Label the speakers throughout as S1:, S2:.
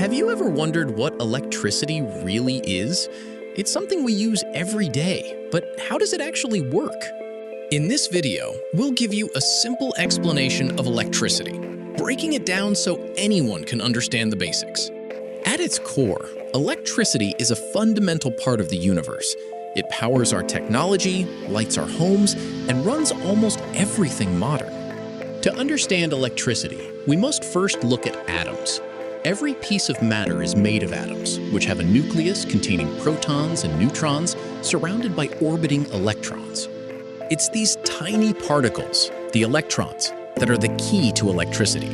S1: Have you ever wondered what electricity really is? It's something we use every day, but how does it actually work? In this video, we'll give you a simple explanation of electricity, breaking it down so anyone can understand the basics. At its core, electricity is a fundamental part of the universe. It powers our technology, lights our homes, and runs almost everything modern. To understand electricity, we must first look at atoms. Every piece of matter is made of atoms, which have a nucleus containing protons and neutrons surrounded by orbiting electrons. It's these tiny particles, the electrons, that are the key to electricity.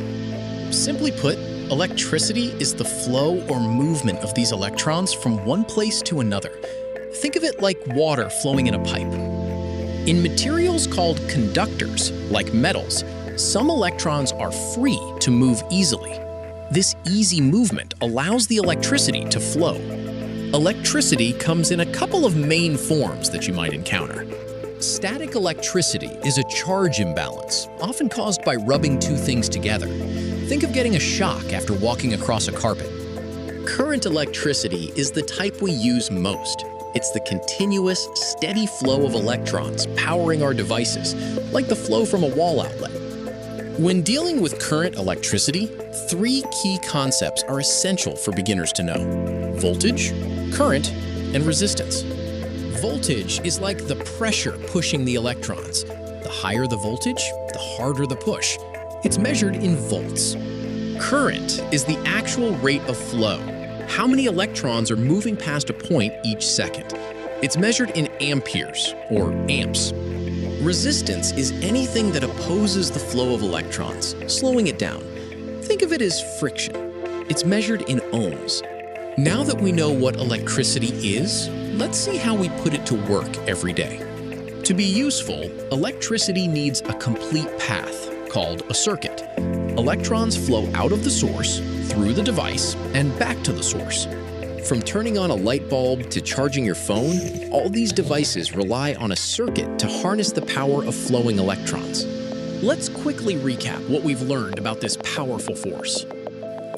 S1: Simply put, electricity is the flow or movement of these electrons from one place to another. Think of it like water flowing in a pipe. In materials called conductors, like metals, some electrons are free to move easily. This easy movement allows the electricity to flow. Electricity comes in a couple of main forms that you might encounter. Static electricity is a charge imbalance, often caused by rubbing two things together. Think of getting a shock after walking across a carpet. Current electricity is the type we use most. It's the continuous, steady flow of electrons powering our devices, like the flow from a wall outlet. When dealing with current electricity, three key concepts are essential for beginners to know: voltage, current, and resistance. Voltage is like the pressure pushing the electrons. The higher the voltage, the harder the push. It's measured in volts. Current is the actual rate of flow. How many electrons are moving past a point each second? It's measured in amperes, or amps. Resistance is anything that opposes the flow of electrons, slowing it down. Think of it as friction. It's measured in ohms. Now that we know what electricity is, let's see how we put it to work every day. To be useful, electricity needs a complete path, called a circuit. Electrons flow out of the source, through the device, and back to the source. From turning on a light bulb to charging your phone, all these devices rely on a circuit to harness the power of flowing electrons. Let's quickly recap what we've learned about this powerful force.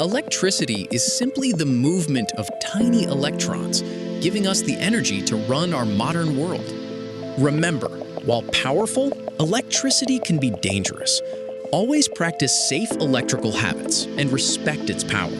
S1: Electricity is simply the movement of tiny electrons, giving us the energy to run our modern world. Remember, while powerful, electricity can be dangerous. Always practice safe electrical habits and respect its power.